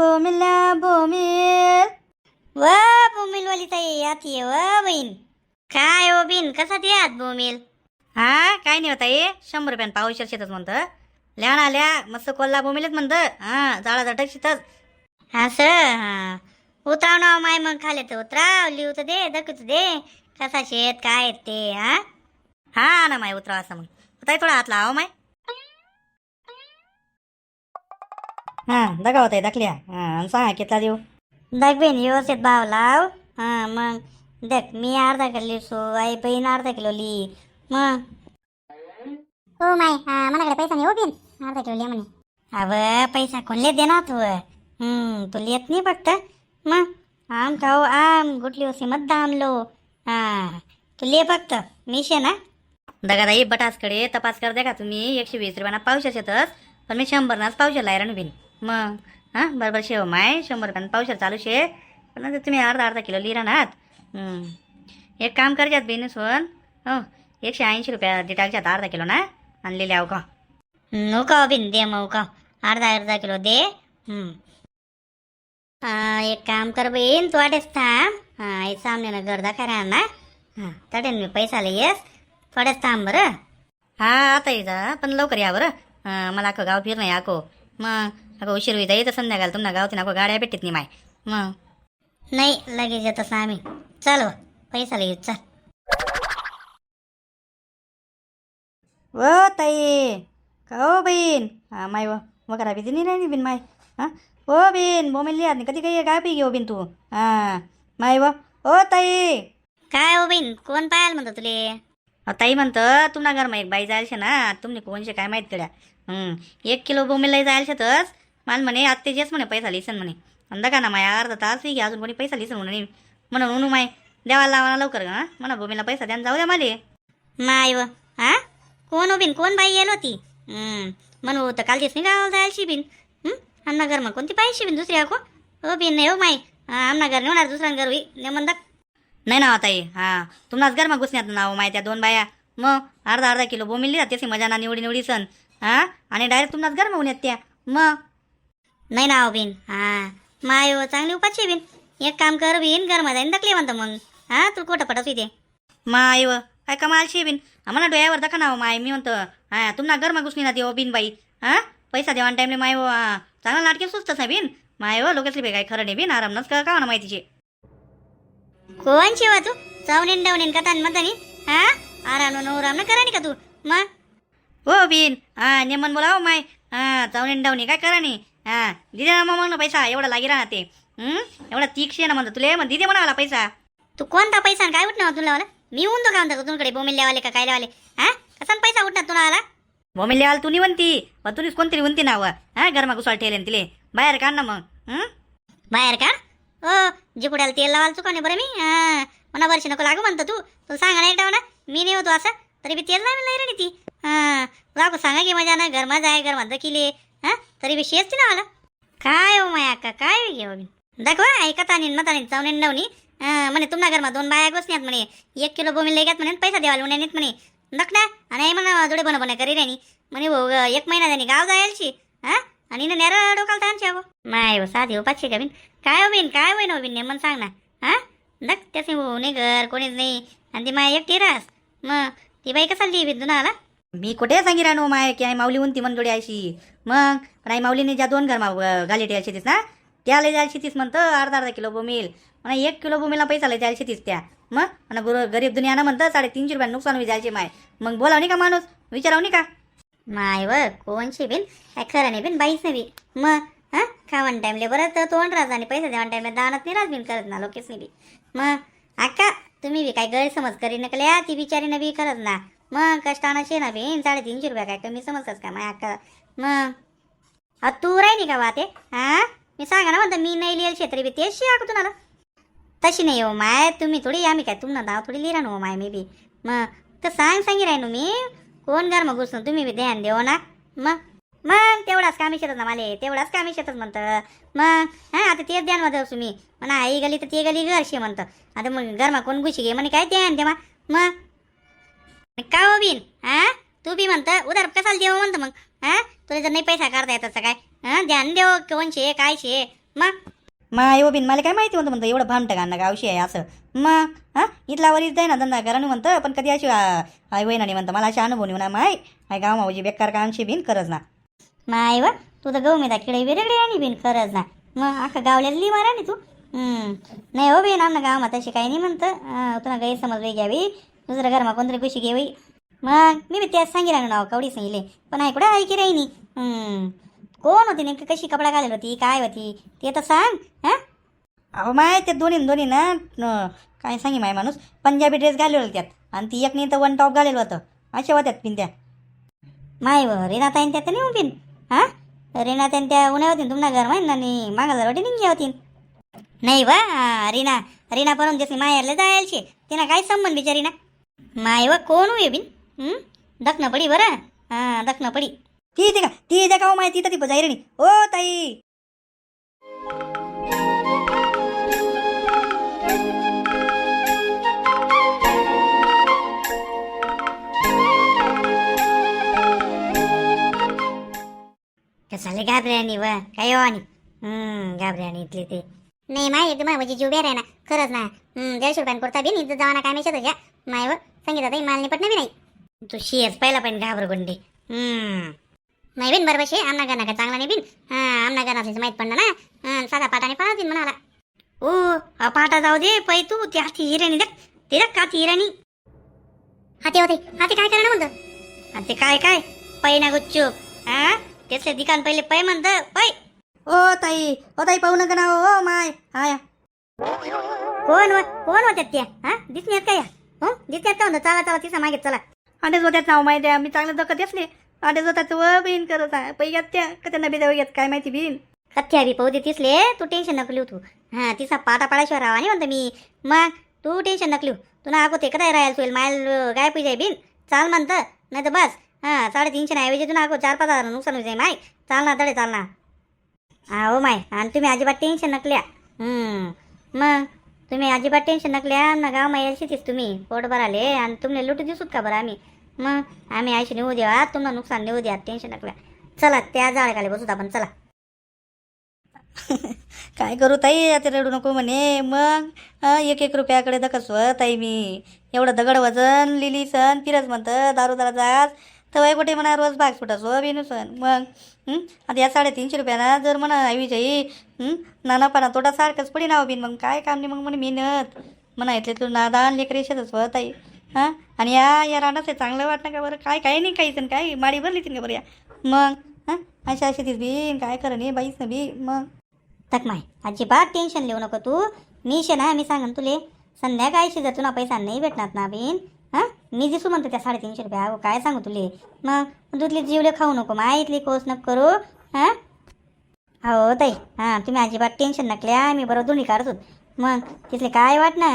बोमिल्या बोमिल व बोमिलवाली ताई याती व बहीण काय हो बिन कसा यात बोमिल हा काय नाही होता ये 100 रुपयानं पावशेर शेतच म्हणतं ल्याण आल्या मस्त कोल्हा बोमिलच म्हणतं हा जाळा झटक शेतच असं हा उतराव ना माय मग खाले तर उतराव लिहू तर दे दखूच दे कसा शेत काय ते हा हा ना माय उतराव असं मग ताई थोडा हात लावा माय हा दगा होता दाखल्या हा सांगा कितला देऊ दाख बेन व्यवस्थित भाव लाव हा मग देख मी अर्धा किलो सो आई बहीण अर्धा किलो ली मग हो माय मनाकडे पैसा नाही हो बिन अर्धा किलो लिया म्हणे अव पैसा कोणले दे ना तू तू येत नाही फक्त मग आम खाऊ आम गुटली होसी मत दाम लो हा तू ले फक्त मिशे ना दगादाई बटासकडे तपास कर दे का तुम्ही 120 रुपयाना पावशेर शेतच पण मी 100 नाच पावशेर लायरा बिन मग हां बरोबर शेव माय 100 रुपयानं पावशेर चालू शे पण नंतर तुम्ही अर्धा किलो लिरा नात एक काम करच्यात बिनस होन हो 180 रुपया दे टाकच्यात अर्धा किलो ना आणलेले आव का नको बिन दे मग का अर्धा किलो दे एक काम कर बहीण तू वाटेस थांब हां सामने ना गर्दा करा ना हां तडेन मी पैसा येस थोड्याच थांब बरं हा आता येजा पण लवकर या बरं मला अख्खं गाव फिरणं याको मग अगं उशीर होईता येतं संध्याकाळ तुम्हाला गावती नको गाड्या भेटत नाही माय मग नाही लगेच येतच आम्ही चल पैसा येऊ चल व ताई का हो बहीण हा माय वगैरे भीती नाही राहिली बिन माय हां हो बिन बोमेली आत कधी काही काय पी घेऊ बिन तू हां माय व ओ ताई काय हो बिन कोण पाहाल म्हणतो तुले ताई म्हणतं तुम्हाला घरमा एक बाई जायला ना तुम्ही कोणशे काय माहीत कड्या 1 किलो बोमेला जायला शेतच मला म्हणे आत्ते जेच म्हणे पैसा लिसन म्हणे अंदा का ना माय अर्धा तास घ्या अजून कोणी पैसा लिसन म्हणे म्हणून माय द्यावा लावा लवकर का म्हणा बोमेला पैसा द्या जाऊ द्या माले माय व हा कोण हो बिन कोण बाई येल होती म्हणू तर काल दिस नाही गावाला जायची बिन आमना घरमा कोणती पाहिजे बिन दुसरी अको हो बिन नाही हो माय आमना घर नेणार दुसऱ्या घर होई ने म्हणतात नाही ना ताई हां तुम्हालाच गरमा घुसण्यात नाव माय त्या 2 बाया मग अर्धा किलो बोमिली त्याची मजा ना निवडी सण हां आणि डायरेक्ट तुम्हालाच गरमा होऊन येत त्या मग नाही ना बिन हां माय चांगली उपाची बिन एक काम कर बिन गरमा जाईन दकले म्हणतं मग हां तू कोटं पडत होते माय काय कमालशी बिन आम्हाला डोळ्यावर दखा नाव माय मी म्हणतो हां तुम्हाला गरमा घुसणी ना ते बिन बाई हां पैसा देवान टाईमले माय चांगला नाटके सुचतच नाही बिन माय लोकसली बे काय खरं नाही बिन आराम नस का ना माहितीचे कोण शिवा तू चावणीन डावणीन कथान मतानी हा आराम नवराम न करा का तू मग हो बिन हा नेमन बोलाव माय हा चावणीन डावणी काय करा नी हा दिदे ना मग पैसा एवढा लागी राहणार ते एवढा तीक्षे ना म्हणतो तुले मग दिदे म्हणाला पैसा तू कोणता पैसा काय उठणार तुला मला मी उंदो का म्हणतो तुमकडे बोमिल्यावाले का काय लावाले हा कसा पैसा उठणार तुला आला बोमिल्यावाला तू निवंती मग तुम्हीच कोणतरी उंती नाव हा गरमा घुसाळ ठेवले तिले बाहेर काढ ना मग बाहेर काढ हो जिपुड्याला तेल लावायला चुका नाही बरं मी मला वर्षी नको लागू म्हणतो तू सांगा नाही एकटा ना मी नाही होतो असं तरी बी तेल नाही रे ती लागू सांगा की मजा ना घरमा जाय घरमा दखिले तरी बी शेच ना मला काय हो माया अक्का काय घेऊ दाखवा ऐकता आणि मतानी चावणे नवनी म्हणे तुम्हाला घरमा 2 बाया बसण्यात म्हणे 1 किलो बोमिल लेग्यात म्हणे पैसा द्यावा उन्यानीत म्हणे दख ना आणि म्हणा जोडे बन करी राणी म्हणे भाऊ 1 महिना त्यांनी गाव जायची आणि नेरा डोकाल ताणची अगो माय साधी उपाची का बिन काय हो बिन काय होईन हो बिन नेमन सांग ना हां दख त्याचे हो नाही घर कोणीच नाही आणि ती माय एकटी रास मग ती बाई कसा दी बिन तुला आला मी कुठे सांगी राहणो माय की आई माऊली उंती मनगोडी आयशी मग पण आई माऊलीने ज्या 2 घरमा गाली द्यायची तीस ना त्याला द्यायची तीस म्हणतं अर्धा किलो बोमिल म्हणा 1 किलो बोमिला पैसा लय द्यायची तीस त्या मग आणि गरीब दुनियानं म्हणतं 350 रुपये नुकसान होई जायचे माय मग बोलाव नाही का माणूस विचाराव नाही का माय व कोणशी बिन काय खरं नाही बिन बाईच नाही बी मग हां खावण टाईमले बरं तर तोंड राज आणि पैसा देवान टाईमला दानत नाही राज बिन करत ना लोकेच नाही बी मग अक्का तुम्ही बी काय गैरसमज करी नकल्या ती बिचारी न बी करत ना मग कष्टानं शे ना बिन 350 रुपये काय कमी समजतात का माय अक्का मग तू राहिली का वाते हां मी सांगा ना म्हणतं मी नाही लिहिल शेतरी बी तेच शे आको तुम्हाला तशी नाही हो माय तुम्ही थोडी आम्ही काय तुम्हाला नाव थोडी लिहिरा हो माय मी बी मग तर सांगी राहिनो मी कोण घर मग घुसून तुम्ही बी ध्यान देऊ ना मग तेवढाच कामी शेतात ना माले तेवढाच कामी शेतात म्हणतं मग हां आता तेच ध्यान मध्ये असू मी म्हणा आई गली तर ते गली घरशी म्हणतं आता मग घरमा कोण घुशी घे म्हणे काय ध्यान दे मग का हो बिन हां तू बी म्हणतं उधार कसाला देऊ म्हणतं मग हां तुला जर नाही पैसा काढता येतात काय हां ध्यान देव कोण शे काय शे मा येऊ बिन मला काय माहिती म्हणतो एवढं भामटं गाणं गावशी आहे असं मग हां इथला वरीच जाय ना धंदा करा म्हणतं पण कधी अशी आई वहिनानी म्हणतं मला अशी अनुभव येऊ ना माय हाय गाव मावजी बेकार कामशी बिन करच ना माय व तू तर गहू मेदा किडे वेगळे आणि बिन खरंच ना मग अख्खा गावल्याला ली मारा नी तू नाही हो बिन आमना गावमा तशी काही नाही म्हणतं तुला गैरसमज वेग घ्यावी दुसऱ्या घरमा कोणतरी खुशी घेवी मग मी बी त्याच सांगितलं ना नाव कवडी सांगितले पण ऐकून ऐकी राहिनी कोण होती नेमकी कशी कपडा घालेल होती काय होती ते तर सांग हां अहो माय ते दोन्ही ना काय सांगी माय माणूस पंजाबी ड्रेस घालेलो त्यात आणि ती एक नाही तर वन टॉप घालेलं होतं अशा होत्यात पिन त्या माय व रेनाताईन त्या तर नाही उभीन हां रेनाताईन त्या उन्या होतीन तुम्हाला घर माहीत ना आणि मागाला वाटी निघ्या होतीन नाही वा रीना बनवून देते मायाला जायची तिनं काय संबंध बिचारी ना माय व कोण हो बिन दखणं पडी बरं हां दखणं पडी ती येते का हो माय ती तर ती बजाई रे ओ ताई कसाले घाबऱ्यानी व काय हो आणि घाबऱ्यानी इथली ते नाही माय एकदम म्हणजे जीव बेर आहे ना खरंच ना 150 रुपयान पुरता बिन इथं जावाना काय नाही घ्या माय व सांगितलं ताई माल निपट नाही तू शेअर्स पहिला पण घाबर गुंडी नाही बिन बरोबर शे आमना गणा का चांगला नाही बिन आमना गणाचं माहीत पडलं ना साधा पाटाने पाहा दिन म्हणाला ओ पाटा जाऊ दे पै तू ती हाती हिराणी देख ते रख का ती हिराणी हाती काय करणं म्हणतं हाती काय पै ना गुच्चूप त्याचे दिकान पहिले पै म्हणतं पै ओ ताई पाहू नका ना ओ माय हाय कोण होत्यात त्या दिसण्यात काय दिसण्यात का म्हणतं चला तिचा मागे चला आडेच होत्यात नाव माहिती आहे मी चांगलं दखत असले आडेच होतात व बिन करत आहे पैयात त्या का त्यांना बेदाव घेत काय माहिती बिन कथ्या बी पाहू दे तिसले तू टेन्शन नको लिहू तू तिचा पाटा पाडाशिवाय राहा नाही म्हणतं मी मग तू टेन्शन नको लिहू तुला अगो ते कदाय राहायला तुला मायल गाय पूजाय बिन चाल म्हणतं नाही तर बस 350 ऐवजी तुला अगो 4-5 हजार नुकसान होईल माय चालना तडे चालना हो माय आणि तुम्ही अजिबात टेन्शन नकल्या मग तुम्ही अजिबात टेन्शन नकल्या ना गाव माय यायचीच तुम्ही पोट भराले आणि तुम्हाला लुटू दिसूत का बरं मग आम्ही आयशी नेऊ द्या तुम्हाला नुकसान नेऊ द्या टेन्शन नकल्या चला त्या जाळ्याखाली बसूत आपण चला काय करू ताई आता रडू नको म्हणे मग 1-1 रुपयाकडे दखसव ताई मी एवढं दगड वजन लिली सण फिरच म्हणतं दारू जास तर कुठे म्हणा रोज भाग फुटासो बिनू सण मग आता या 350 रुपयाना जर म्हणा आईविजयी नानापणा तोटा सारखंच पडी नाव बिन मग काय काम नाही मग म्हणे मेहनत म्हणा इथले तुला नादान लेकरेशच व ताई आणि या रानाचं आहे चांगलं वाटणं का बरं काय नाही काहीच काय माडी भरली तीन का बरं या मग अशा तीच बीन काय करा नाही बाईच ना बी मग तक माय अजिबात टेन्शन लिहू नको तू मी मी सांगन तुले संध्याकाळशी जर तुला पैसा नाही भेटणार ना बिन मी दिसू म्हणतो त्या 350 रुपया काय सांगू तुले मग दुधली जीवले खाऊ नको माय इथली कोस नको करू हो ताई तुम्ही अजिबात टेन्शन नकल्या मी बरोबर दोन्ही काढतो मग तिथले काय वाट ना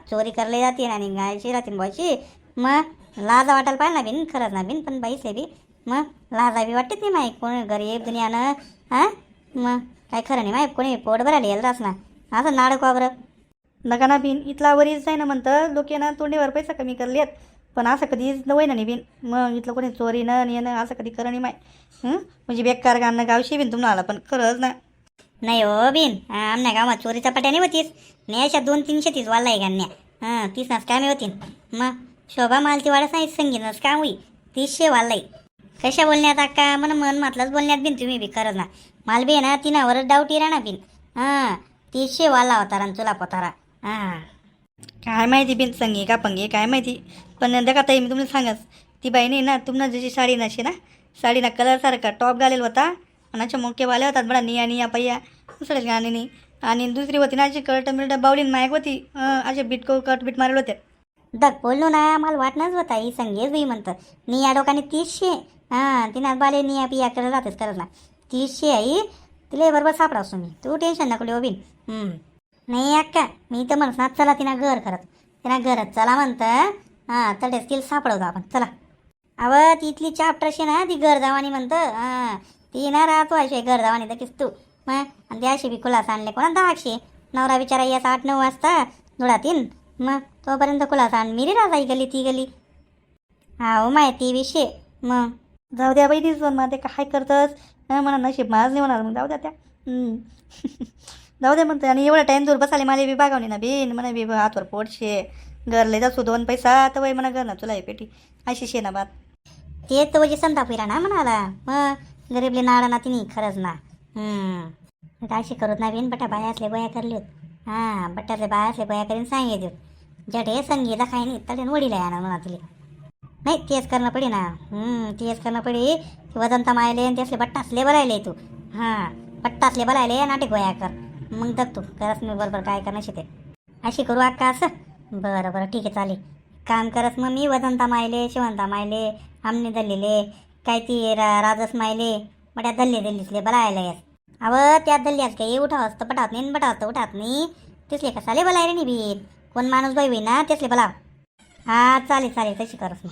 चोरी करले जाते आणि गायची राहते बॉयची मग लाजा वाटायला पाहिजे ना बिन खरंच ना बिन पण बाईच आहे बी मग लाजा बी वाटते नाही माहीत कोणी गरीब दुनियानं मग काय खरं नाही माहीत कोणी पोट भरायला येलच ना असं नाडक बरं नका ना बिन इथला वरीच आहे ना म्हणतं लोक ना तोंडीवर पैसा कमी करलेत पण असं कधीच नवय ना नाही बिन मग इथलं कोणी चोरी न येणं असं कधी करा नाही माय म्हणजे बेकार गाणं गावशी बिन तुम्हाला पण खरंच ना नाही हो बिन आमच्या गावात चोरीचा पट्याने होतीस नाही अशा 200-300 तीस वाला आहे गाण्या 30 नाच कामे होतील मग शोभा मालती वाढत नाही संगीनच काम होई 300 वालाई कशा बोलण्यात अक्का मन म्हटलंच बोलण्यात बिन तुम्ही बी खरंच ना माल बी ना तिनावरच डाऊट येणार ना बिन 300 वाला होता रण तुला पोतारा काय माहिती बिन संगी का पंगी काय माहिती पण देखा ताई मी तुम्हाला सांगच ती बाई नाही ना तुम्हाला जशी साडी नशी ना साडीना कलर सारखा टॉप घालेल होता आणि अशा मोकेवाले होतात बडा निया पैया दुसऱ्याच गाणी नाही आणि दुसरी होती ना अशी कट मिळट बावलीन मायक होती असे बिटको कट बीट मारेल होते दग बोललो ना मला वाटणंच होता ही संगेच बाई म्हणतं निया डोकाने 300 तिना बाले निया पिया करत जातेच करत ना 300 आई तिला बरोबर सापडा असतो मी तू टेन्शन नको लिहो बिन नाही अक्का मी तर म्हणत ना चला तिना घर करत तिना घरात चला म्हणतं तडेच तिला सापडवतो आपण चला अव तिथली चाप्टरशी ना ती घर जावानी म्हणतं ती ना राहतो अशी घर जावानी दकीस तू मग आणि त्याशी बी खुलासा आणले कोणा 10 नवरा विचारा याचा 8-9 वाजता धुळातीन मग तोपर्यंत खुलासा आण मिरी राजा गली ती गली हो माहिती विषय मग जाऊ द्या बाई दिस मग ते काय करतस म्हणा नशीब माझ नाही होणार मग जाऊ द्या त्या जाऊ दे म्हणतो आणि एवढा टाईम दूर बसाले मला बी बागावणी ना बिन म्हणा बी हातवर पोटशे घरले जासू 2 पैसा तर वय म्हणा घर ना तुला हे पेटी अशी शे ना बात ते तर वजे संताप फिरा ना म्हणाला मग गरीबले नाडा ना तिने खरंच ना अशी करत ना बिन बटा बायासले बया करले होत हां बट्ट्यातले बायासले बया करीन सांगे देऊ जडे संगीता खाय नाही तडे वडीला या ना म्हणा तुले नाही तेच करणं पडे ना तेच करणं पडे वजनता मायले आणि त्यासले बट्टासले बरायले तू हां बट्टासले बरायले नाटे गोया कर मग बघ तू करस मी बरोबर काय करणं शिते अशी करू अक्का असं बरं बरं ठीक आहे चालेल काम करस मग मी वजनता मायले शिवंता मायले आमने दल्लेले काय ती राजस मायले मोठ्या दल्लीसले बलायला येस अव त्या दल्ल्यास काही उठावं तर पटात नाही बटावं तर उठात नाही तिसले कसाले बलाय रे नाही बीन कोण माणूस बाई होई ना तिसले बलाव हां चालेल चालेल तशी करस मग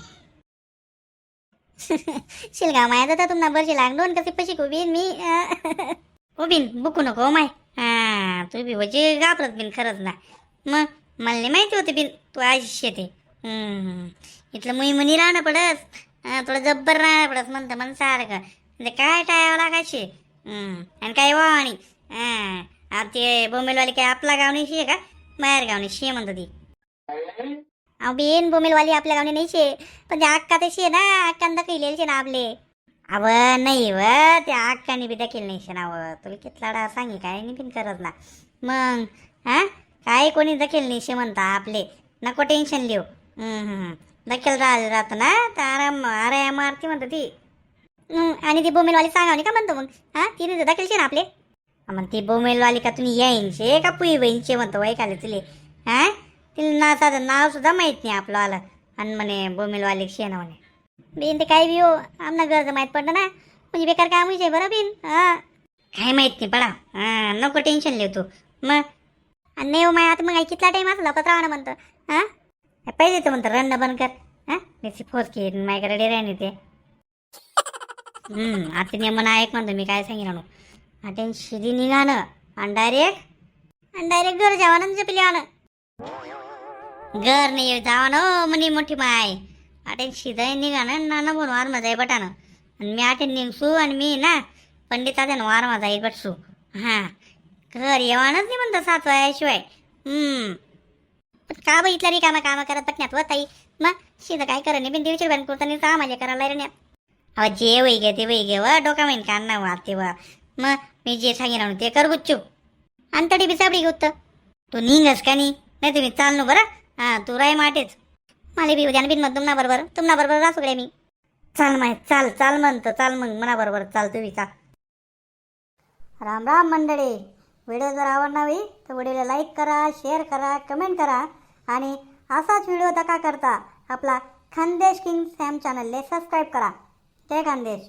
शिलगाव माया जाता तुम्हाला बरशी लागलो कसे पैसे उभीन मी उभीन बुकू नको माय हां तू बी म्हणजे घाबरत बिन खरंच ना मग मला नाही माहिती होते बिन तू आयुष्य ते इथलं मुई मुनी राहणं पडस थोडं जब्बर राहणं पडस म्हणतं मन सारखं म्हणजे काय टाळावं लागायचे आणि काय वा आणि हां ते बोंबेलवाली काय आपला गाव नाही शे का बाहेर गाव नाही शे म्हणतं ती अहो बेन बोंबेलवाली आपल्या गावने नाही शे पण ते अक्का तशी आहे ना अक्कान दखिलेल शे ना आपले अव नाही व त्या अक्काने बी दखील नाही शे ना व तुला कितलाडा सांगे काय नाही बिन करत ना मग हां काय कोणी दखील नाही शे म्हणता आपले नको टेन्शन लिव दखील राहतं ना तर आराम मारती म्हणतं ती आणि ती बोमेलवाली सांगावली का म्हणतो मग हां तिने तर दखील शे ना आपले मग ती बोमेलवाली का तुम्ही येईन शे का पुई बहीणशे म्हणतो वैकाले तुले हां तिला ना साधं नाव सुद्धा माहीत नाही आपलं आलं आणि म्हणे बोमेलवाली शे ना म्हणे बिन ते काय बी हो आमना गरज माहीत पडलं ना म्हणजे बेकार काम आहे बरं बिन हां काय माहीत नाही पडा हां नको टेन्शन लिव तू मग आणि नाही हो माय आता मग कितला टाईम असला लपत राहणं म्हणतं हां पहिले तर म्हणतं रन्न बंद कर हां त्याची फोस की माझ्याकडे डेरायने ते आता नेमन ऐक म्हणतो मी काय सांगितलं आता शिदी निघाणं आणि डायरेक्ट घर जावानं जपली आणं घर नाही जावानं म्हणे मोठी माय आता शिदाय निघाणं नाना बोल वारमा जाई बटानं आणि मी आठे निघसू आणि मी ना पंडित आता वारमा जाई बटसू हां घर येवानच नाही म्हणतं 7 वायाशिवाय का बघ इथला कामं करत पटण्यात व ताई मग शिदा काय करा नाही बिन दिवशी बंद करताना सामान्य करायला रे अहो जे वही घे ते वही घे व डोका महिन का ना वा तेव्हा मग मी जे सांगितलं ते कर गुच्चू आणि तडी बी साबडी घेऊ तू निघस का नाही तुम्ही चाल बरं हां तू राय माटेच मला बी उद्या बिन मग तुम्हाला बरोबर जा सगळे मी चाल माय चाल म्हणतो चाल मग मना बरोबर चाल तुम्ही चाल राम राम मंडळी व्हिडिओ जर आवडला तर व्हिडिओला लाईक करा शेअर करा कमेंट करा आणि असाच व्हिडिओ दका करता आपला खानदेश किंग सॅम चॅनलला सबस्क्राईब करा जय खानदेश.